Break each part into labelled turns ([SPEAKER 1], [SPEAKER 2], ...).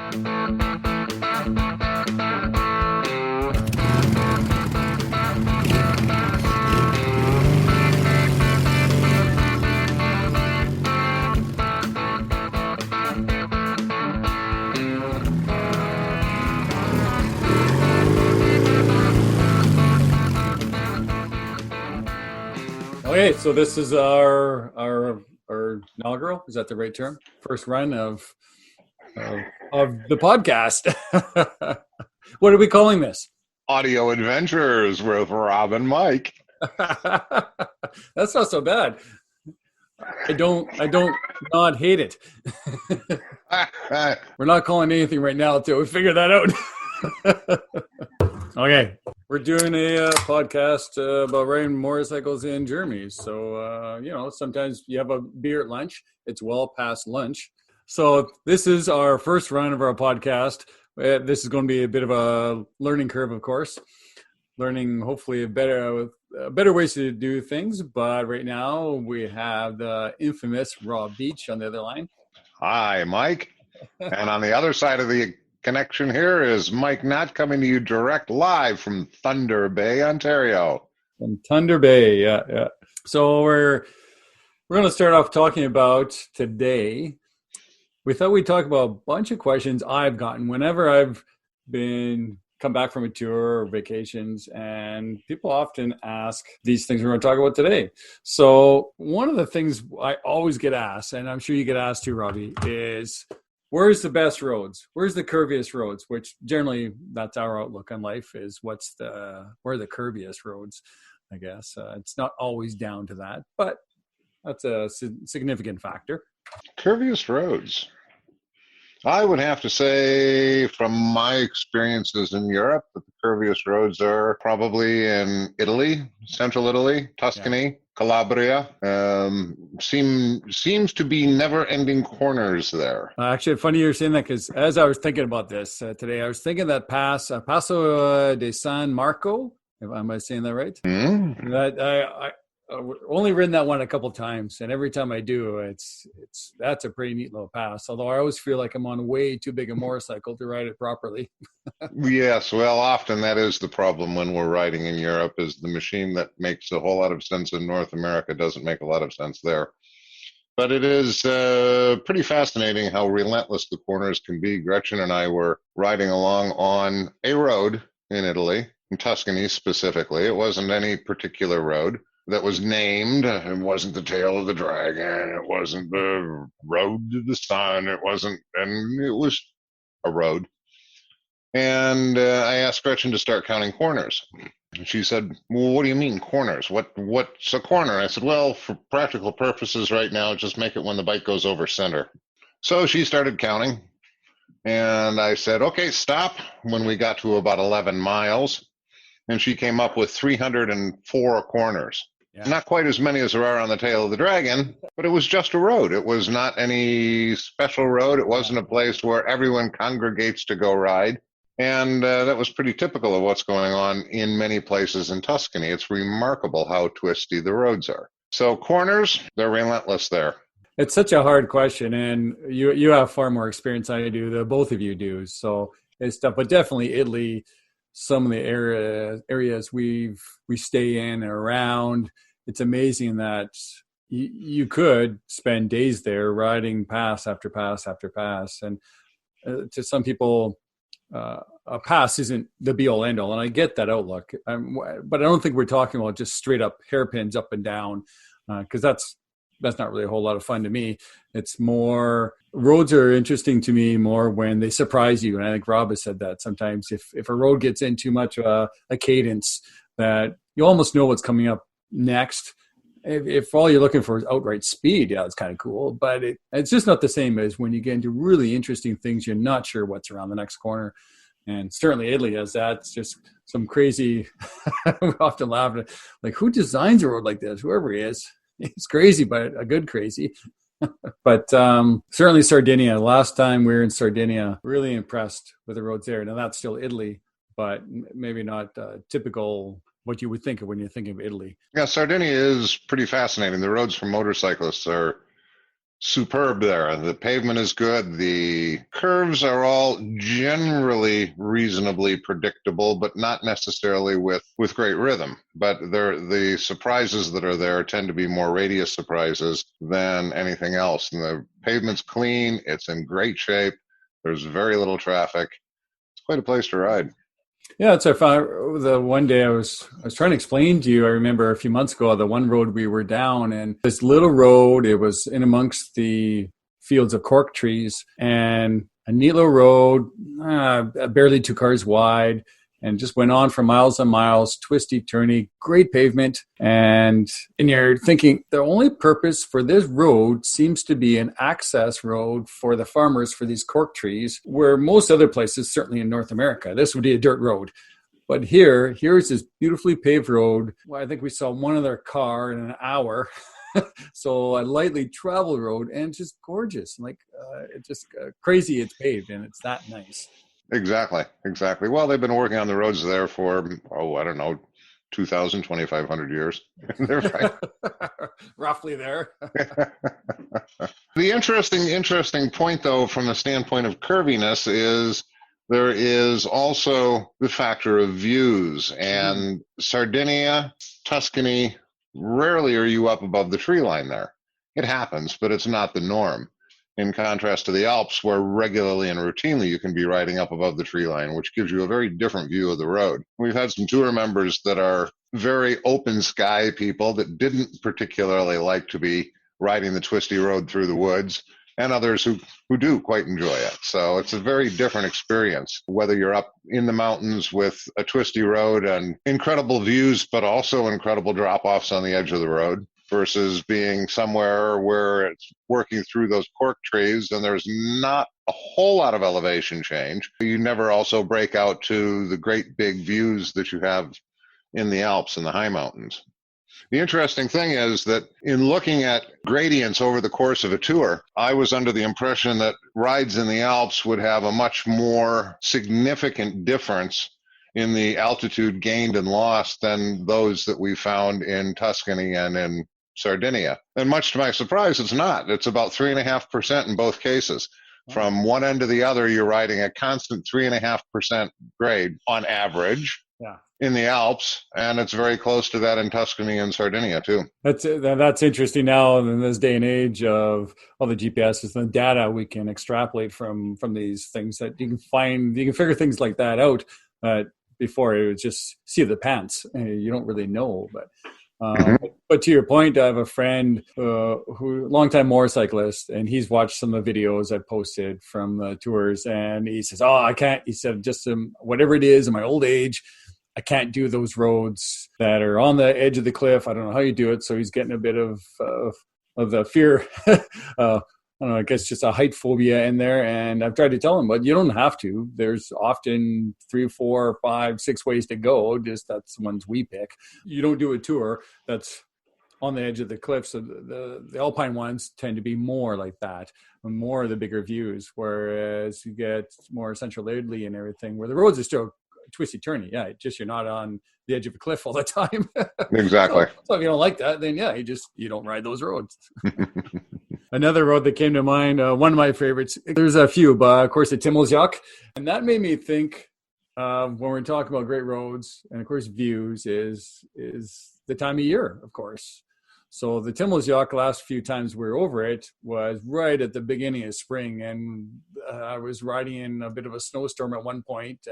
[SPEAKER 1] Okay, so this is our inaugural. Is that the right term? First run of the podcast. What are we calling this?
[SPEAKER 2] Audio Adventures with Rob and Mike.
[SPEAKER 1] That's not so bad. I don't not hate it. We're not calling anything right now until we figure that out. Okay, we're doing a podcast about riding motorcycles in Germany. So, sometimes you have a beer at lunch. It's well past lunch. So this is our first run of our podcast. This is going to be a bit of a learning curve, of course. Learning, hopefully, better ways to do things. But right now, we have the infamous Rob Beach on the other line.
[SPEAKER 2] Hi, Mike. And on the other side of the connection here is Mike Knott coming to you direct live from Thunder Bay, Ontario.
[SPEAKER 1] From Thunder Bay, yeah. So we're going to start off talking about today. We thought we'd talk about a bunch of questions I've gotten whenever I've come back from a tour or vacations, and people often ask these things we're going to talk about today. So one of the things I always get asked, and I'm sure you get asked too, Robbie, is where's the best roads? Where's the curviest roads? Which generally that's our outlook on life is where are the curviest roads, I guess. It's not always down to that, but that's a significant factor.
[SPEAKER 2] Curviest roads. I would have to say from my experiences in Europe that the curviest roads are probably in Italy, central Italy, Tuscany, Calabria. Seems to be never-ending corners there.
[SPEAKER 1] Actually, funny you're saying that because as I was thinking about this today, I was thinking that Passo de San Marco, am I saying that right?
[SPEAKER 2] Mm-hmm.
[SPEAKER 1] That I've only ridden that one a couple times, and every time I do, that's a pretty neat little pass. Although I always feel like I'm on way too big a motorcycle to ride it properly.
[SPEAKER 2] Yes, well, often that is the problem when we're riding in Europe, is the machine that makes a whole lot of sense in North America doesn't make a lot of sense there. But it is pretty fascinating how relentless the corners can be. Gretchen and I were riding along on a road in Italy, in Tuscany specifically. It wasn't any particular road that was named. It wasn't the Tail of the Dragon. It wasn't the Road to the Sun. It was a road. And I asked Gretchen to start counting corners. And she said, well, what do you mean corners? What's a corner? I said, well, for practical purposes right now, just make it when the bike goes over center. So she started counting. And I said, okay, stop when we got to about 11 miles. And she came up with 304 corners. Yeah. Not quite as many as there are on the Tail of the Dragon, but it was just a road. It was not any special road. It wasn't a place where everyone congregates to go ride. And that was pretty typical of what's going on in many places in Tuscany. It's remarkable how twisty the roads are. So corners, they're relentless there.
[SPEAKER 1] It's such a hard question, and you have far more experience than I do, though both of you do. So it's tough, but definitely Italy, some of the areas we stay in and around, it's amazing that you could spend days there riding pass after pass after pass. And to some people, a pass isn't the be all end all. And I get that outlook. But I don't think we're talking about just straight up hairpins up and down, because that's not really a whole lot of fun to me. It's more, roads are interesting to me more when they surprise you. And I think Rob has said that sometimes if a road gets in too much of a cadence, that you almost know what's coming up next. If all you're looking for is outright speed, yeah, it's kind of cool. But it's just not the same as when you get into really interesting things, you're not sure what's around the next corner. And certainly Italy has that. It's just some crazy, we often laugh at, like, who designs a road like this? Whoever he is. It's crazy, but a good crazy. But certainly Sardinia. Last time we were in Sardinia, really impressed with the roads there. Now that's still Italy, but maybe not typical what you would think of when you're thinking of Italy.
[SPEAKER 2] Yeah, Sardinia is pretty fascinating. The roads for motorcyclists are superb there. The pavement is good. The curves are all generally reasonably predictable, but not necessarily with great rhythm. But the surprises that are there tend to be more radius surprises than anything else. And the pavement's clean. It's in great shape. There's very little traffic. It's quite a place to ride.
[SPEAKER 1] Yeah, it's I found the one day I was trying to explain to you. I remember a few months ago the one road we were down, and this little road. It was in amongst the fields of cork trees, and a neat little road, barely 2 cars wide, and just went on for miles and miles, twisty, turny, great pavement. And you're thinking the only purpose for this road seems to be an access road for the farmers for these cork trees, where most other places, certainly in North America, this would be a dirt road. But here's this beautifully paved road. Well, I think we saw one other car in an hour. So a lightly traveled road, and it's just gorgeous. Like it's just crazy. It's paved and it's that nice.
[SPEAKER 2] Exactly. Well, they've been working on the roads there for, I don't know, 2,000, 2,500 years. They're fine.
[SPEAKER 1] Roughly there.
[SPEAKER 2] The interesting point, though, from the standpoint of curviness is there is also the factor of views. And Sardinia, Tuscany, rarely are you up above the tree line there. It happens, but it's not the norm. In contrast to the Alps, where regularly and routinely you can be riding up above the tree line, which gives you a very different view of the road. We've had some tour members that are very open sky people that didn't particularly like to be riding the twisty road through the woods, and others who do quite enjoy it. So it's a very different experience, whether you're up in the mountains with a twisty road and incredible views, but also incredible drop-offs on the edge of the road, versus being somewhere where it's working through those cork trees and there's not a whole lot of elevation change. You never also break out to the great big views that you have in the Alps and the high mountains. The interesting thing is that in looking at gradients over the course of a tour, I was under the impression that rides in the Alps would have a much more significant difference in the altitude gained and lost than those that we found in Tuscany and in Sardinia. And much to my surprise, it's not. It's about 3.5% in both cases. From one end to the other, you're riding a constant 3.5% grade on average in the Alps, and it's very close to that in Tuscany and Sardinia too.
[SPEAKER 1] That's interesting now in this day and age of all the GPSs and the data we can extrapolate from these things, that you can figure things like that out. Before it was just see the pants. You don't really know, but to your point, I have a friend who longtime motorcyclist, and he's watched some of the videos I posted from the tours, and he says, "Oh, I can't." He said, "Just whatever it is in my old age, I can't do those roads that are on the edge of the cliff. I don't know how you do it." So he's getting a bit of the fear. I don't know, I guess just a height phobia in there. And I've tried to tell him, but you don't have to. There's often 3, 4, 5, 6 ways to go. Just that's the ones we pick. You don't do a tour that's on the edge of the cliff. So the alpine ones tend to be more like that, more of the bigger views. Whereas you get more Central Italy and everything, where the roads are still twisty turny. Yeah, just you're not on the edge of a cliff all the time.
[SPEAKER 2] Exactly.
[SPEAKER 1] So if you don't like that, then yeah, you don't ride those roads. Another road that came to mind, one of my favorites, there's a few, but of course the Timmelsjoch. And that made me think when we're talking about great roads and of course views is the time of year, of course. So the Timmelsjoch, last few times we were over it, was right at the beginning of spring. And I was riding in a bit of a snowstorm at one point,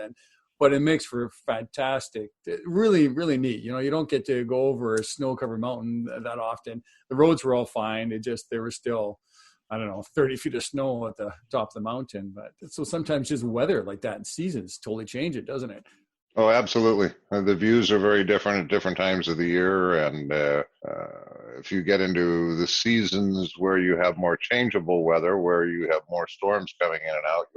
[SPEAKER 1] but it makes for fantastic, really, really neat. You know, you don't get to go over a snow-covered mountain that often. The roads were all fine. There was still, 30 feet of snow at the top of the mountain. But so sometimes just weather like that in seasons totally change it, doesn't it?
[SPEAKER 2] Oh, absolutely. The views are very different at different times of the year. And if you get into the seasons where you have more changeable weather, where you have more storms coming in and out,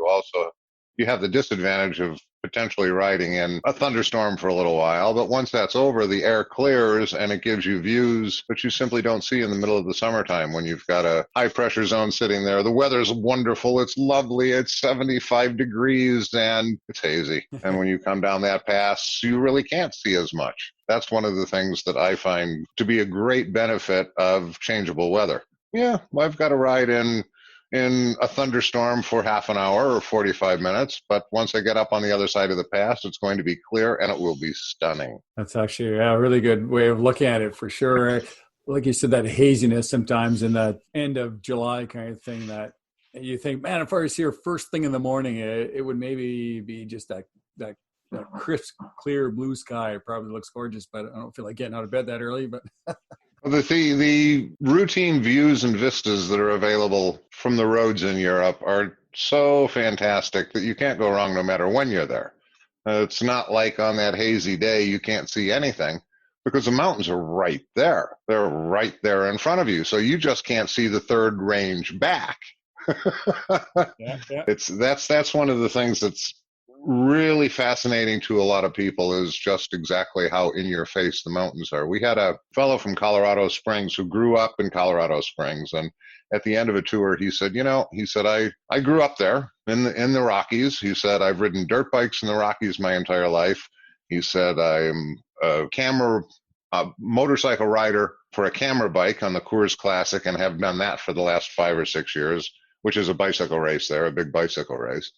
[SPEAKER 2] you have the disadvantage of potentially riding in a thunderstorm for a little while. But once that's over, the air clears and it gives you views that you simply don't see in the middle of the summertime when you've got a high pressure zone sitting there. The weather's wonderful. It's lovely. It's 75 degrees and it's hazy. And when you come down that pass, you really can't see as much. That's one of the things that I find to be a great benefit of changeable weather. Yeah, I've got to ride in a thunderstorm for half an hour or 45 minutes, but once I get up on the other side of the pass, it's going to be clear and it will be stunning.
[SPEAKER 1] That's actually a really good way of looking at it for sure. Like you said, that haziness sometimes in that end of July kind of thing that you think, man, if I was here first thing in the morning, it would maybe be just that that crisp, clear blue sky. It probably looks gorgeous, but I don't feel like getting out of bed that early. But
[SPEAKER 2] The routine views and vistas that are available from the roads in Europe are so fantastic that you can't go wrong no matter when you're there. It's not like on that hazy day you can't see anything because the mountains are right there. They're right there in front of you. So you just can't see the third range back.
[SPEAKER 1] yeah, yeah.
[SPEAKER 2] That's one of the things that's really fascinating to a lot of people is just exactly how in your face the mountains are. We had a fellow from Colorado Springs who grew up in Colorado Springs, and at the end of a tour he said, I grew up there in the Rockies. He said, I've ridden dirt bikes in the Rockies my entire life. He said, I'm a motorcycle rider for a camera bike on the Coors Classic and have done that for the last 5 or 6 years, which is a bicycle race there, a big bicycle race.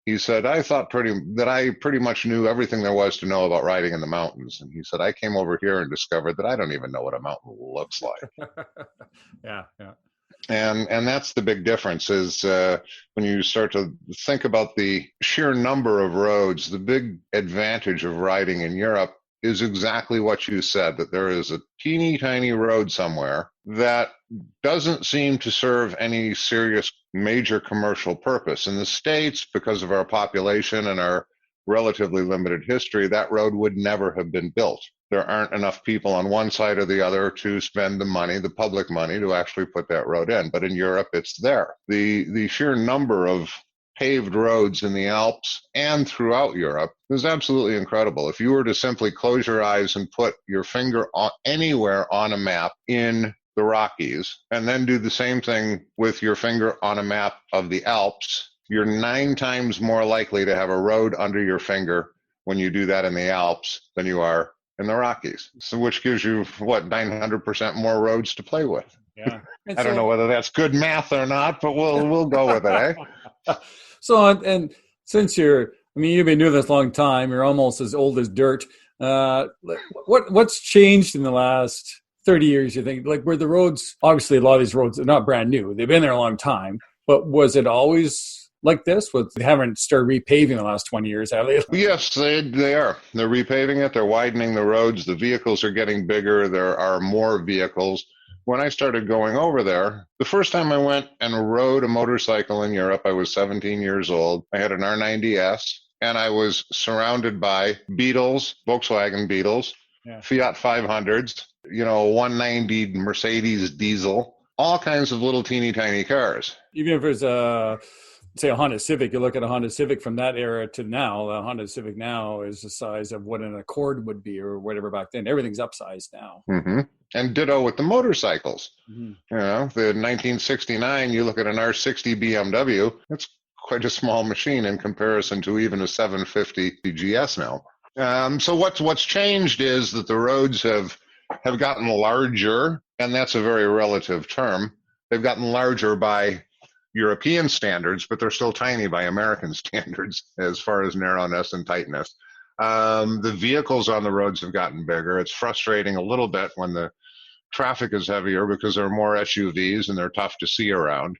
[SPEAKER 2] He said, I thought that I pretty much knew everything there was to know about riding in the mountains. And he said, I came over here and discovered that I don't even know what a mountain looks like.
[SPEAKER 1] Yeah, yeah.
[SPEAKER 2] And that's the big difference is when you start to think about the sheer number of roads, the big advantage of riding in Europe is exactly what you said, that there is a teeny tiny road somewhere that doesn't seem to serve any serious major commercial purpose. In the States, because of our population and our relatively limited history, that road would never have been built. There aren't enough people on one side or the other to spend the money, the public money, to actually put that road in. But in Europe, it's there. The sheer number of paved roads in the Alps and throughout Europe is absolutely incredible. If you were to simply close your eyes and put your finger anywhere on a map in the Rockies, and then do the same thing with your finger on a map of the Alps, you're 9 times more likely to have a road under your finger when you do that in the Alps than you are in the Rockies. So which gives you, 900% more roads to play with.
[SPEAKER 1] Yeah.
[SPEAKER 2] I don't know whether that's good math or not, but we'll go with it, eh?
[SPEAKER 1] So, and since you've been doing this a long time, you're almost as old as dirt. What's changed in the last 30 years, you think? Like, were the roads, obviously a lot of these roads are not brand new. They've been there a long time. But was it always like this? They haven't started repaving the last 20 years, have they?
[SPEAKER 2] Yes, they are. They're repaving it. They're widening the roads. The vehicles are getting bigger. There are more vehicles. When I started going over there, the first time I went and rode a motorcycle in Europe, I was 17 years old. I had an R90S, and I was surrounded by Beetles, Volkswagen Beetles, yeah, Fiat 500s, 190 Mercedes diesel, all kinds of little teeny tiny cars.
[SPEAKER 1] Even if it's say a Honda Civic, you look at a Honda Civic from that era to now, the Honda Civic now is the size of what an Accord would be or whatever back then. Everything's upsized now.
[SPEAKER 2] Mm-hmm. And ditto with the motorcycles. Mm-hmm. The 1969, you look at an R60 BMW, it's quite a small machine in comparison to even a 750 GS now. So what's changed is that the roads have gotten larger, and that's a very relative term. They've gotten larger by European standards, but they're still tiny by American standards as far as narrowness and tightness. The vehicles on the roads have gotten bigger. It's frustrating a little bit when the traffic is heavier because there are more SUVs and they're tough to see around.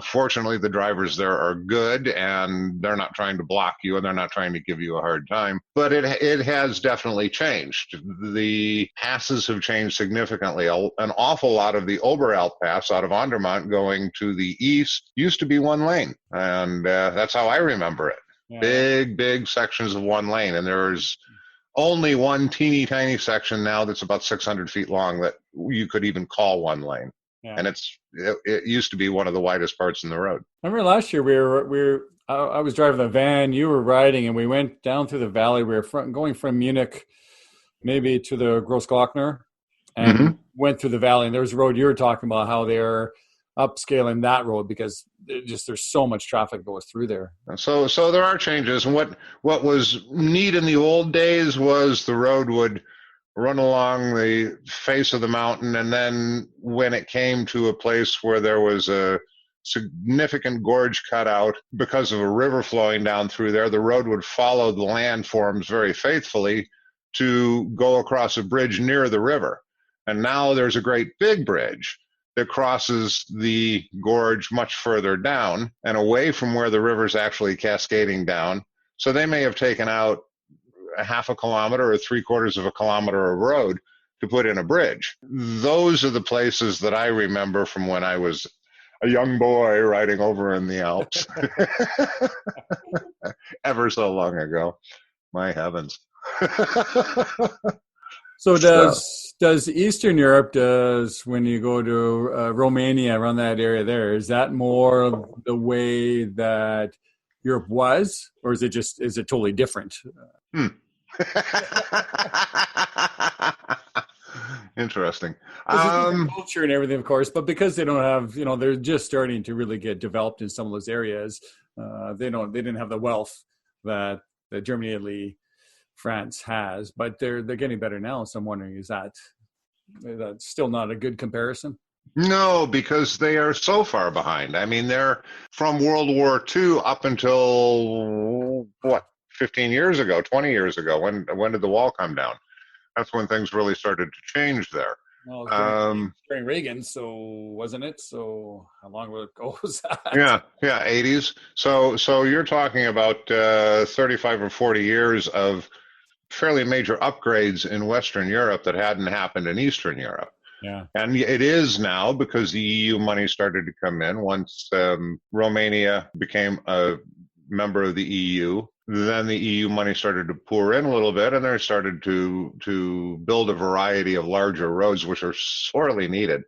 [SPEAKER 2] Fortunately, the drivers there are good and they're not trying to block you and they're not trying to give you a hard time. But it has definitely changed. The passes have changed significantly. An awful lot of the Oberalp Pass out of Andermatt going to the east used to be one lane. And that's how I remember it. Yeah. Big sections of one lane. And there's only one teeny tiny section now that's about 600 feet long that you could even call one lane. Yeah. And it used to be one of the widest parts in the road.
[SPEAKER 1] I remember last year I was driving the van, you were riding, and we went down through the valley. We were going from Munich maybe to the Großglockner and went through the valley. And there was a road you were talking about how they're upscaling that road because there's so much traffic goes through there.
[SPEAKER 2] So there are changes. And what was neat in the old days was the road would run along the face of the mountain, and then when it came to a place where there was a significant gorge cut out because of a river flowing down through there, the road would follow the landforms very faithfully to go across a bridge near the river. And now there's a great big bridge that crosses the gorge much further down and away from where the river's actually cascading down. So they may have taken out a half a kilometer or three-quarters of a kilometer of road to put in a bridge. Those are the places that I remember from when I was a young boy riding over in the Alps. Ever so long ago. My heavens.
[SPEAKER 1] So does Eastern Europe, when you go to Romania, around that area there, is that more the way that Europe was, or is it totally different?
[SPEAKER 2] Interesting.
[SPEAKER 1] Culture and everything, of course, but because they don't have, they're just starting to really get developed in some of those areas. They didn't have the wealth that Germany, Italy, France has, but they're getting better now. So I'm wondering, is that still not a good comparison?
[SPEAKER 2] No, because they are so far behind. I mean, they're from World War II up until 15 years ago, 20 years ago. When did the wall come down? That's when things really started to change there.
[SPEAKER 1] Well, during Reagan, so wasn't it? So how long ago was that?
[SPEAKER 2] Yeah, 80s. So you're talking about 35 or 40 years of fairly major upgrades in Western Europe that hadn't happened in Eastern Europe.
[SPEAKER 1] Yeah.
[SPEAKER 2] And it is now, because the EU money started to come in once Romania became a member of the EU. Then the EU money started to pour in a little bit, and they started to build a variety of larger roads, which are sorely needed.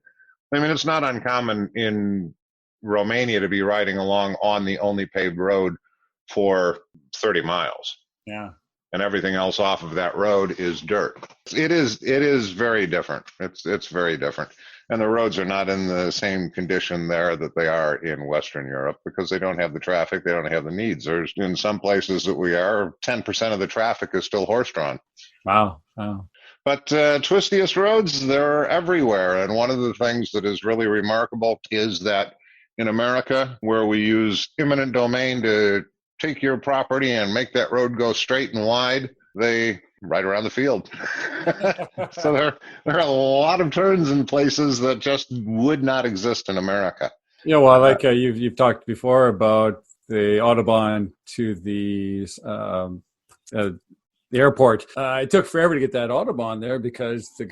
[SPEAKER 2] I mean, it's not uncommon in Romania to be riding along on the only paved road for 30 miles.
[SPEAKER 1] Yeah.
[SPEAKER 2] And everything else off of that road is dirt. It is very different. It's very different. And the roads are not in the same condition there that they are in Western Europe, because they don't have the traffic, they don't have the needs. There's, in some places that we are, 10% of the traffic is still horse-drawn.
[SPEAKER 1] Wow.
[SPEAKER 2] But twistiest roads, they're everywhere. And one of the things that is really remarkable is that in America, where we use eminent domain to take your property and make that road go straight and wide, they ride around the field. So there are a lot of turns in places that just would not exist in America.
[SPEAKER 1] Yeah, well, like you've talked before about the Autobahn to the airport. It took forever to get that Autobahn there because the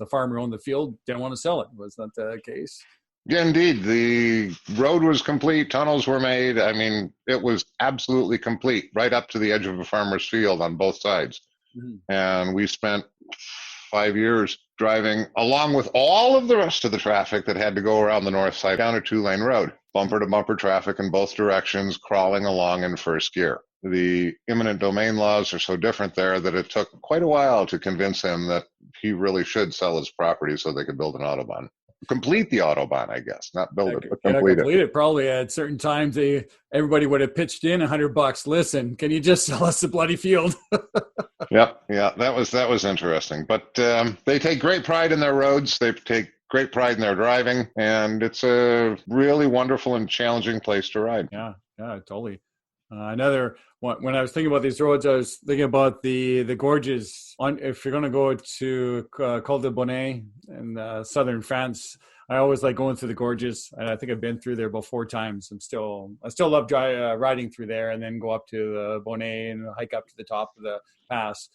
[SPEAKER 1] farmer who owned the field, didn't want to sell it. Was that the case?
[SPEAKER 2] Yeah, indeed. The road was complete. Tunnels were made. I mean, it was absolutely complete right up to the edge of a farmer's field on both sides. Mm-hmm. And we spent 5 years driving along with all of the rest of the traffic that had to go around the north side down a 2-lane road, bumper to bumper traffic in both directions, crawling along in first gear. The eminent domain laws are so different there that it took quite a while to convince him that he really should sell his property so they could build an Autobahn. Complete the Autobahn, I guess, not build it, but complete it.
[SPEAKER 1] Probably at certain times, everybody would have pitched in $100. Listen, can you just sell us the bloody field?
[SPEAKER 2] Yep, yeah, that was interesting. But they take great pride in their roads. They take great pride in their driving, and it's a really wonderful and challenging place to ride.
[SPEAKER 1] Yeah, totally. Another one, when I was thinking about these roads, I was thinking about the gorges. If you're going to go to Col de Bonnet in southern France, I always like going through the gorges. And I think I've been through there about 4 times. I still love riding through there, and then go up to the Bonnet and hike up to the top of the pass.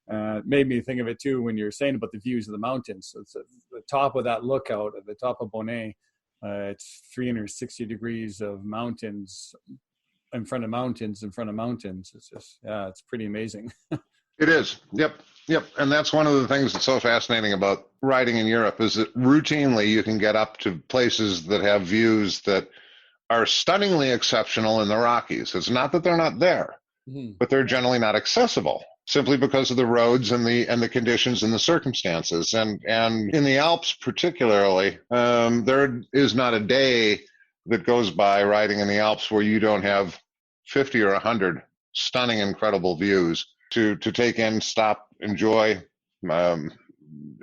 [SPEAKER 1] It made me think of it too when you're saying about the views of the mountains. So it's the top of that lookout at the top of Bonnet. It's 360 degrees of mountains. In front of mountains. It's just, it's pretty amazing.
[SPEAKER 2] It is. Yep. And that's one of the things that's so fascinating about riding in Europe is that routinely you can get up to places that have views that are stunningly exceptional in the Rockies. It's not that they're not there, but they're generally not accessible simply because of the roads and the conditions and the circumstances. And in the Alps particularly, there is not a day that goes by riding in the Alps where you don't have 50 or 100 stunning, incredible views to take in, stop, enjoy, Um,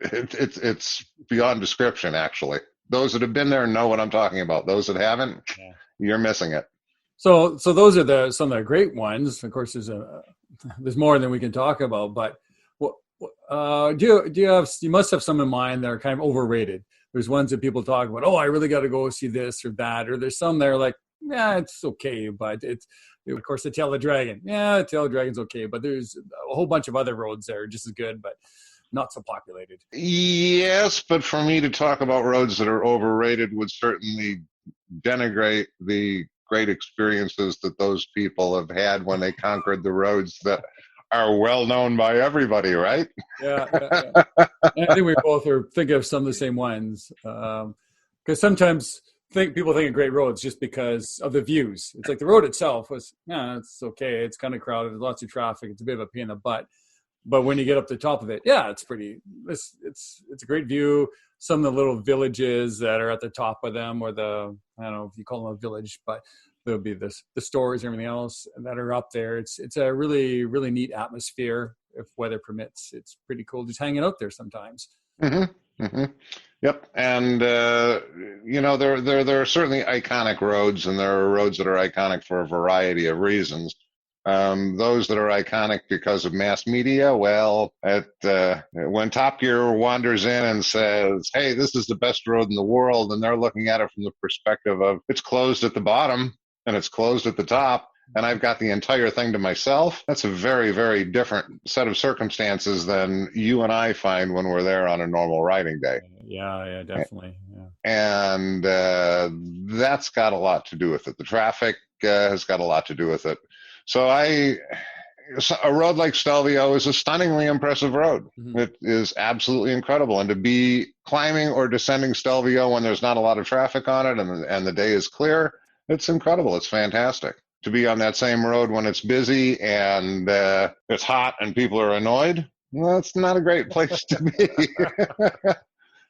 [SPEAKER 2] it's beyond description, actually. Those that have been there know what I'm talking about. Those that haven't,
[SPEAKER 1] Yeah.
[SPEAKER 2] you're missing it.
[SPEAKER 1] So those are some of the great ones. Of course, there's more than we can talk about. But you must have some in mind that are kind of overrated. There's ones that people talk about. Oh, I really got to go see this or that. Or there's some that are like, yeah, it's okay, but it's of course the Tail of the Dragon. Yeah, the Tail of the Dragon's okay, but there's a whole bunch of other roads that are just as good, but not so populated.
[SPEAKER 2] Yes, but for me to talk about roads that are overrated would certainly denigrate the great experiences that those people have had when they conquered the roads that are well known by everybody, right?
[SPEAKER 1] Yeah. And I think we both are thinking of some of the same ones. Because sometimes people think of great roads just because of the views. It's like the road itself was, yeah, it's okay. It's kind of crowded. There's lots of traffic. It's a bit of a pain in the butt. But when you get up to the top of it, yeah, it's pretty. It's a great view. Some of the little villages that are at the top of them, or I don't know if you call them a village, but there'll be the stores and everything else that are up there. It's a really really neat atmosphere if weather permits. It's pretty cool just hanging out there sometimes.
[SPEAKER 2] Mm-hmm. Mm-hmm. Yep. And there are certainly iconic roads, and there are roads that are iconic for a variety of reasons. Those that are iconic because of mass media, well, when Top Gear wanders in and says, "Hey, this is the best road in the world," and they're looking at it from the perspective of it's closed at the bottom and it's closed at the top, and I've got the entire thing to myself, that's a very, very different set of circumstances than you and I find when we're there on a normal riding day.
[SPEAKER 1] Yeah, definitely. Yeah.
[SPEAKER 2] And that's got a lot to do with it. The traffic has got a lot to do with it. So a road like Stelvio is a stunningly impressive road. Mm-hmm. It is absolutely incredible. And to be climbing or descending Stelvio when there's not a lot of traffic on it and the day is clear, it's incredible. It's fantastic. To be on that same road when it's busy and it's hot and people are annoyed, well, it's not a great place to be.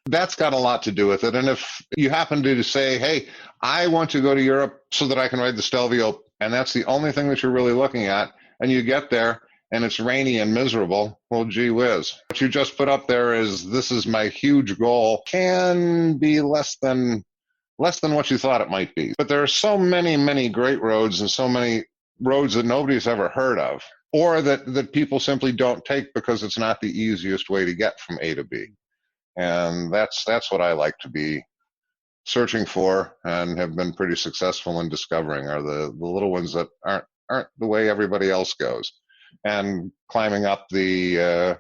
[SPEAKER 2] That's got a lot to do with it. And if you happen to say, hey, I want to go to Europe so that I can ride the Stelvio, and that's the only thing that you're really looking at, and you get there and it's rainy and miserable, well, gee whiz. What you just put up there is, this is my huge goal, can be less than what you thought it might be. But there are so many, many great roads and so many roads that nobody's ever heard of, or that people simply don't take because it's not the easiest way to get from A to B. And that's what I like to be searching for and have been pretty successful in discovering, are the little ones that aren't the way everybody else goes. And climbing up the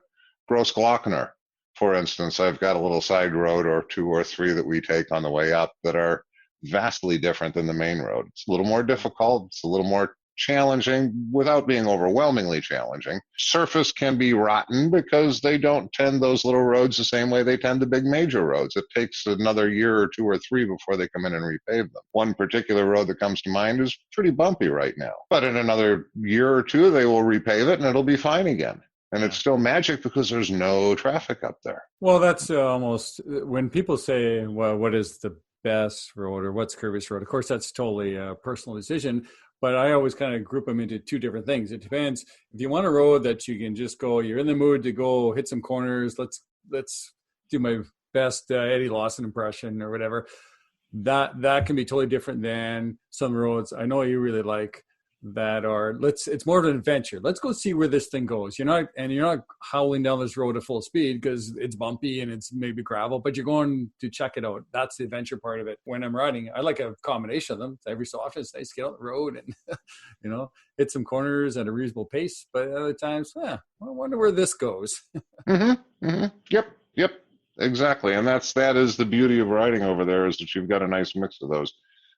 [SPEAKER 2] Grossglockner, for instance, I've got a little side road or two or three that we take on the way up that are vastly different than the main road. It's a little more difficult. It's a little more challenging without being overwhelmingly challenging. Surface can be rotten because they don't tend those little roads the same way they tend the big major roads. It takes another year or two or three before they come in and repave them. One particular road that comes to mind is pretty bumpy right now, but in another year or two they will repave it and it'll be fine again. And it's still magic because there's no traffic up there.
[SPEAKER 1] Well, that's almost when people say, well, what is the best road or what's curviest road? Of course, that's totally a personal decision. But I always kind of group them into two different things. It depends. If you want a road that you can just go, you're in the mood to go hit some corners. Let's do my best Eddie Lawson impression or whatever. That can be totally different than some roads I know you really like that are it's more of an adventure. Let's go see where this thing goes. You're not howling down this road at full speed because it's bumpy and it's maybe gravel, but you're going to check it out. That's the adventure part of it. When I'm riding, I like a combination of them. Every so often it's nice to get out the road and hit some corners at a reasonable pace, but other times I wonder where this goes.
[SPEAKER 2] Mm-hmm, mm-hmm. Yep, exactly. And that is the beauty of riding over there, is that you've got a nice mix of those.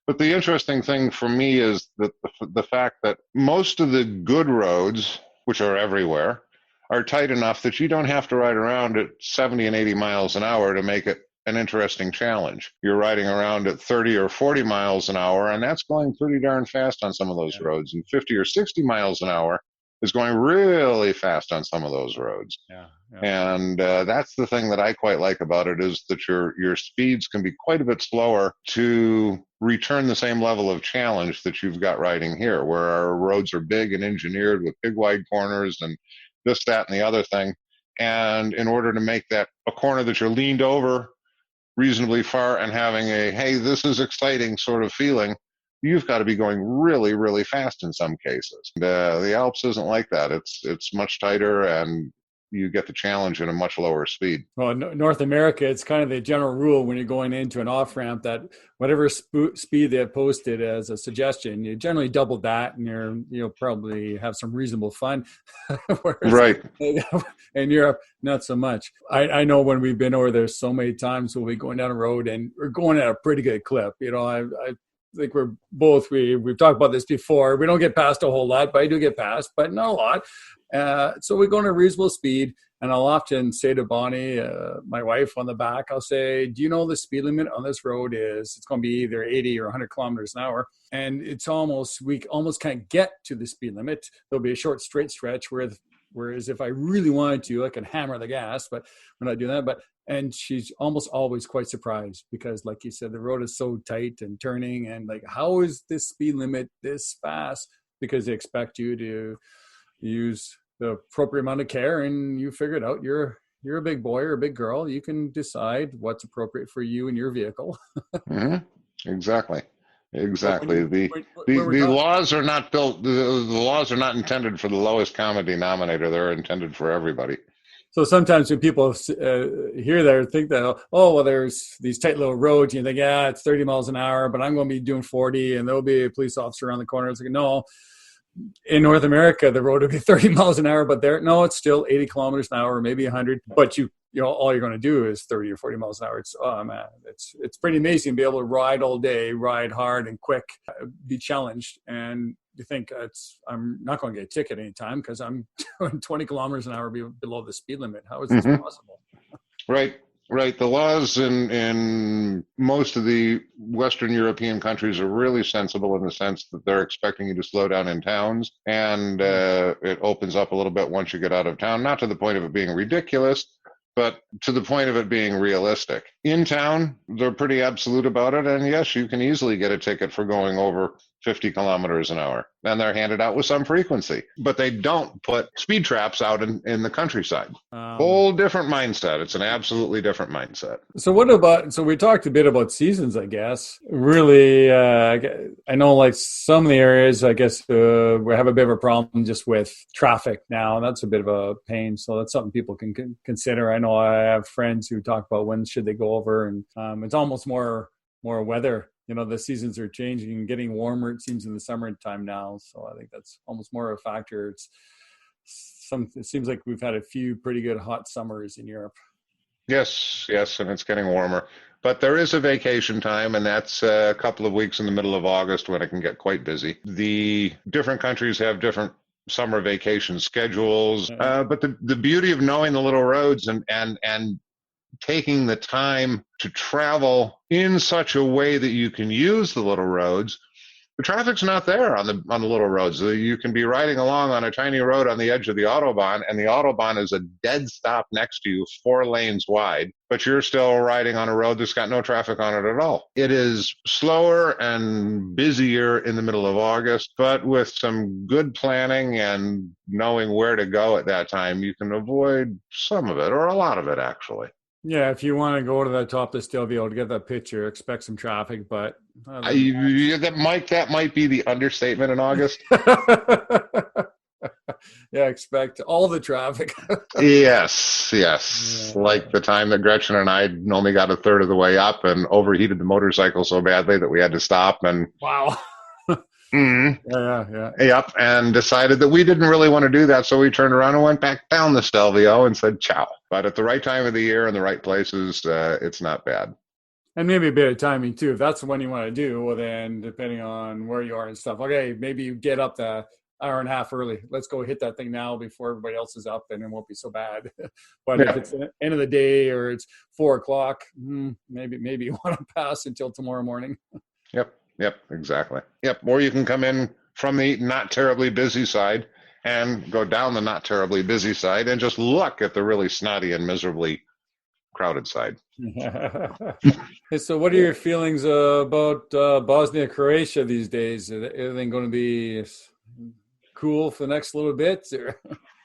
[SPEAKER 2] But the interesting thing for me is that the fact that most of the good roads, which are everywhere, are tight enough that you don't have to ride around at 70 and 80 miles an hour to make it an interesting challenge. You're riding around at 30 or 40 miles an hour, and that's going pretty darn fast on some of those roads. And 50 or 60 miles an hour is going really fast on some of those roads.
[SPEAKER 1] Yeah.
[SPEAKER 2] And that's the thing that I quite like about it, is that your speeds can be quite a bit slower to return the same level of challenge that you've got riding here, where our roads are big and engineered with big wide corners and this, that, and the other thing. And in order to make that a corner that you're leaned over reasonably far and having a, hey, this is exciting sort of feeling, you've got to be going really, really fast in some cases. The Alps isn't like that. It's much tighter, and you get the challenge at a much lower speed.
[SPEAKER 1] Well, in North America, it's kind of the general rule when you're going into an off ramp that whatever speed they have posted as a suggestion, you generally double that, and you'll probably have some reasonable fun. Whereas
[SPEAKER 2] Right.
[SPEAKER 1] in Europe, not so much. I know when we've been over there so many times, we'll be going down a road and we're going at a pretty good clip. I think we've talked about this before. We don't get past a whole lot, but I do get past, but not a lot. So we go at a reasonable speed. And I'll often say to Bonnie, my wife on the back, I'll say, do you know the speed limit on this road it's going to be either 80 or 100 kilometers an hour. And we almost can't get to the speed limit. There'll be a short straight stretch whereas if I really wanted to, I could hammer the gas, but we're not doing that. And she's almost always quite surprised because, like you said, the road is so tight and turning, and like, how is this speed limit this fast? Because they expect you to use the appropriate amount of care, and you figure it out. You're a big boy or a big girl. You can decide what's appropriate for you and your vehicle.
[SPEAKER 2] Mm-hmm. Exactly. The laws are not built. The laws are not intended for the lowest common denominator. They're intended for everybody.
[SPEAKER 1] So sometimes when people hear that, think that, oh, well, there's these tight little roads, and you think, yeah, it's 30 miles an hour, but I'm going to be doing 40, and there'll be a police officer around the corner. It's like, no. In North America, the road would be 30 miles an hour, but it's still 80 kilometers an hour, maybe 100. But all you're going to do is 30 or 40 miles an hour. It's pretty amazing to be able to ride all day, ride hard and quick, be challenged. And you think I'm not going to get a ticket anytime because I'm doing 20 kilometers an hour below the speed limit. How is this possible?
[SPEAKER 2] Right. The laws in most of the Western European countries are really sensible in the sense that they're expecting you to slow down in towns, and it opens up a little bit once you get out of town, not to the point of it being ridiculous, but to the point of it being realistic. In town, they're pretty absolute about it, and yes, you can easily get a ticket for going over 50 kilometers an hour, and they're handed out with some frequency. But they don't put speed traps out in the countryside. Whole different mindset. It's an absolutely different mindset.
[SPEAKER 1] So we talked a bit about seasons, I guess. Really, I know like some of the areas, I guess we have a bit of a problem just with traffic now. That's a bit of a pain. So that's something people can consider. I know I have friends who talk about when should they go over, and it's almost more weather. The seasons are changing and getting warmer, it seems, in the summertime now. So I think that's almost more of a factor. It seems like we've had a few pretty good hot summers in Europe.
[SPEAKER 2] Yes, and it's getting warmer. But there is a vacation time, and that's a couple of weeks in the middle of August when it can get quite busy. The different countries have different summer vacation schedules. But the beauty of knowing the little roads and taking the time to travel in such a way that you can use the little roads, the traffic's not there on the little roads. You can be riding along on a tiny road on the edge of the Autobahn, and the Autobahn is a dead stop next to you, 4 lanes wide, but you're still riding on a road that's got no traffic on it at all. It is slower and busier in the middle of August, but with some good planning and knowing where to go at that time, you can avoid some of it, or a lot of it, actually.
[SPEAKER 1] Yeah, if you want to go to the top of the Stelvio to get that picture, expect some traffic, but...
[SPEAKER 2] that might be the understatement in August.
[SPEAKER 1] Yeah, expect all the traffic.
[SPEAKER 2] Yes. Yeah. Like the time that Gretchen and I only got a third of the way up and overheated the motorcycle so badly that we had to stop. And
[SPEAKER 1] wow.
[SPEAKER 2] Mm-hmm.
[SPEAKER 1] Yeah.
[SPEAKER 2] Yep, and decided that we didn't really want to do that, so we turned around and went back down the Stelvio and said ciao. But at the right time of the year and the right places, it's not bad.
[SPEAKER 1] And maybe a bit of timing too. If that's the one you want to do, well then, depending on where you are and stuff, okay, maybe you get up the hour and a half early. Let's go hit that thing now before everybody else is up, and it won't be so bad. But if it's the end of the day or it's 4:00, maybe you want to pass until tomorrow morning.
[SPEAKER 2] Yep, exactly. Yep, or you can come in from the not terribly busy side and go down the not terribly busy side and just look at the really snotty and miserably crowded side.
[SPEAKER 1] So what are your feelings about Bosnia, Croatia these days? Is everything going to be cool for the next little bit?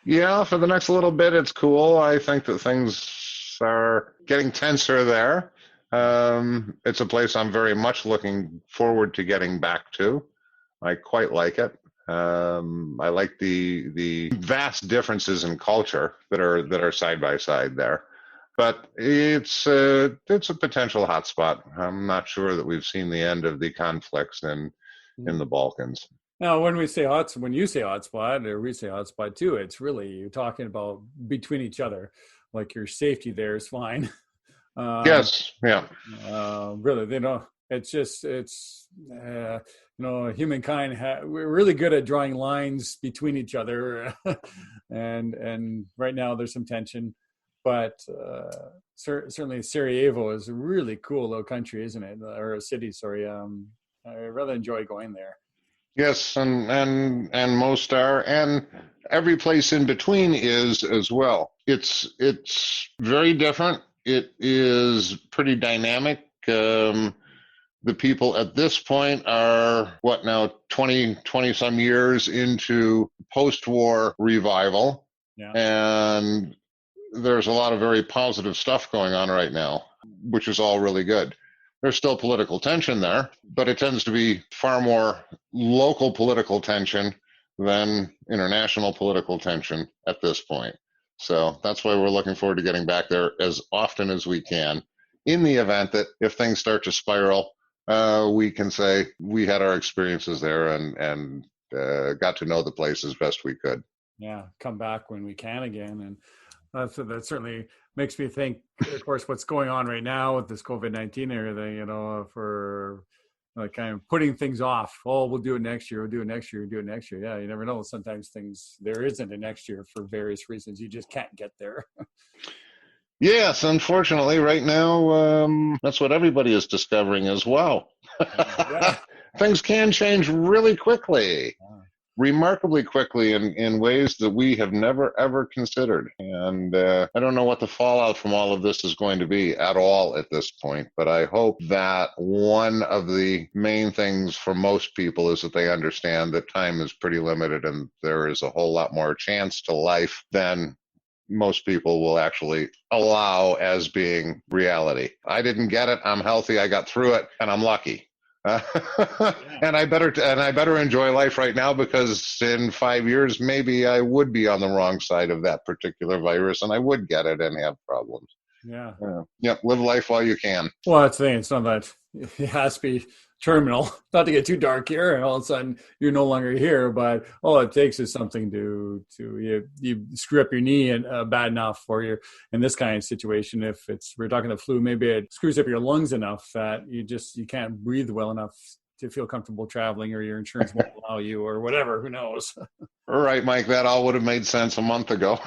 [SPEAKER 2] Yeah, for the next little bit, it's cool. I think that things are getting tenser there. It's a place I'm very much looking forward to getting back to. I quite like it. I like the vast differences in culture that are side by side there. But it's a potential hotspot. I'm not sure that we've seen the end of the conflicts in the Balkans.
[SPEAKER 1] Now, when you say hotspot, or we say hotspot too, it's really you're talking about between each other. Like your safety there is fine. Um,
[SPEAKER 2] Yes, yeah.
[SPEAKER 1] really, they don't. It's just humankind. We're really good at drawing lines between each other, and right now there's some tension. But certainly Sarajevo is a really cool little country, isn't it? Or a city, sorry. I really enjoy going there.
[SPEAKER 2] Yes, and most are, and every place in between is as well. It's very different. It is pretty dynamic. The people at this point are what now 20 some years into post-war revival,
[SPEAKER 1] Yeah.
[SPEAKER 2] and there's a lot of very positive stuff going on right now, which is all really good. There's still political tension there, but it tends to be far more local political tension than international political tension at this point. So that's why we're looking forward to getting back there as often as we can. In the event that if things start to spiral, we can say we had our experiences there and got to know the place as best we could.
[SPEAKER 1] Yeah, come back when we can again. And that certainly makes me think, of course, what's going on right now with this COVID-19 and everything, for like kind of putting things off. Oh, we'll do it next year. We'll do it next year. We'll do it next year. Yeah, you never know. Sometimes there isn't a next year for various reasons. You just can't get there.
[SPEAKER 2] Yes, unfortunately, right now, that's what everybody is discovering as well.
[SPEAKER 1] Yeah.
[SPEAKER 2] Things can change really quickly, remarkably quickly in ways that we have never ever considered. And I don't know what the fallout from all of this is going to be at all at this point, but I hope that one of the main things for most people is that they understand that time is pretty limited and there is a whole lot more chance to life than most people will actually allow as being reality. I didn't get it. I'm healthy. I got through it, and I'm lucky. And I better enjoy life right now, because in 5 years maybe I would be on the wrong side of that particular virus, and I would get it and have problems.
[SPEAKER 1] Yeah.
[SPEAKER 2] Yep. Live life while you can.
[SPEAKER 1] Well, that's the thing. It's not that it has to be terminal, not to get too dark here, and all of a sudden you're no longer here. But all it takes is something to you screw up your knee and bad enough for you in this kind of situation. If we're talking the flu, maybe it screws up your lungs enough that you can't breathe well enough to feel comfortable traveling, or your insurance won't allow you, or whatever. Who knows?
[SPEAKER 2] All right, Mike. That all would have made sense a month ago.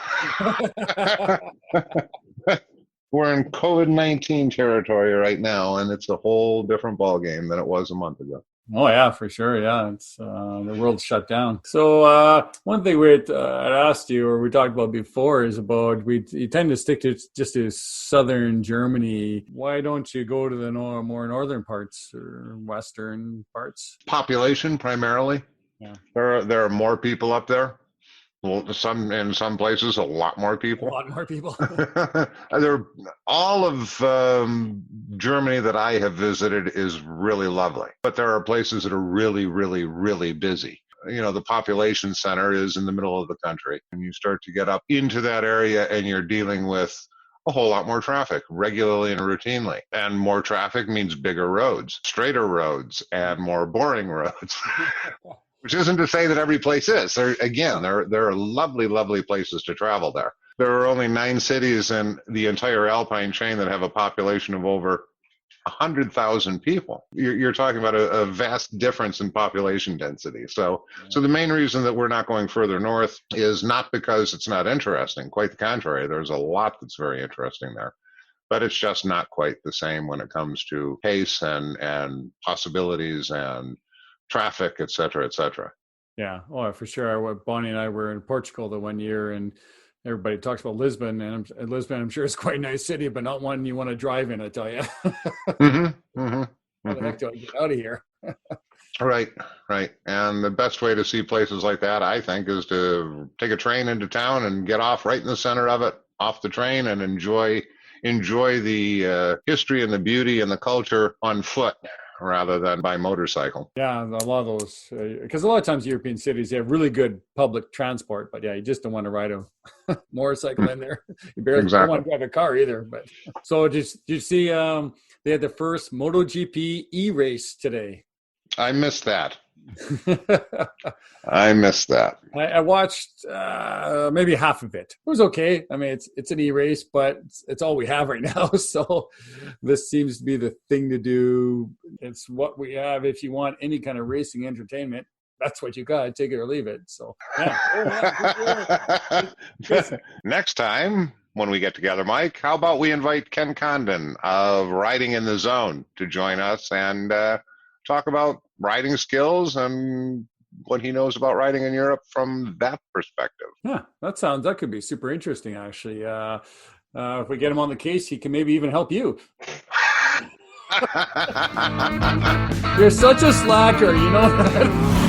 [SPEAKER 2] We're in COVID-19 territory right now, and it's a whole different ballgame than it was a month ago.
[SPEAKER 1] Oh yeah, for sure. Yeah, it's the world's shut down. So one thing I'd asked you, or we talked about before, is about you tend to stick to just to southern Germany. Why don't you go to the more northern parts or western parts?
[SPEAKER 2] Population primarily.
[SPEAKER 1] Yeah,
[SPEAKER 2] There are more people up there. Well, in some places, a lot more people.
[SPEAKER 1] a lot more people.
[SPEAKER 2] All of Germany that I have visited is really lovely, but there are places that are really, really, really busy. The population center is in the middle of the country, and you start to get up into that area, and you're dealing with a whole lot more traffic regularly and routinely. And more traffic means bigger roads, straighter roads, and more boring roads. Which isn't to say that every place is. There are lovely, lovely places to travel there. There are only 9 cities in the entire Alpine chain that have a population of over 100,000 people. You're talking about a vast difference in population density. So the main reason that we're not going further north is not because it's not interesting. Quite the contrary. There's a lot that's very interesting there. But it's just not quite the same when it comes to pace and possibilities and traffic, et cetera, et cetera.
[SPEAKER 1] Yeah, oh, for sure. Bonnie and I were in Portugal the one year, and everybody talks about Lisbon, and Lisbon, I'm sure, is quite a nice city, but not one you want to drive in, I tell you.
[SPEAKER 2] Mm-hmm, mm-hmm,
[SPEAKER 1] How the heck do I get out of here?
[SPEAKER 2] Right, right. And the best way to see places like that, I think, is to take a train into town and get off right in the center of it, off the train, and enjoy the history and the beauty and the culture on foot rather than by motorcycle.
[SPEAKER 1] Yeah, a lot of those, because a lot of times European cities, they have really good public transport, but yeah, you just don't want to ride a motorcycle in there. You barely don't
[SPEAKER 2] Exactly.
[SPEAKER 1] want to drive a car either. But so did you see they had the first MotoGP e-race today?
[SPEAKER 2] I missed that. I missed that.
[SPEAKER 1] I watched maybe half of it. It was okay. I mean, it's an e-race, but it's all we have right now. So this seems to be the thing to do. It's what we have. If you want any kind of racing entertainment, that's what you got. Take it or leave it. So yeah.
[SPEAKER 2] Next time when we get together, Mike, how about we invite Ken Condon of Riding in the Zone to join us and talk about riding skills and what he knows about riding in Europe from that perspective.
[SPEAKER 1] Yeah, that could be super interesting, actually. If we get him on the case, he can maybe even help you. You're such a slacker, you know that?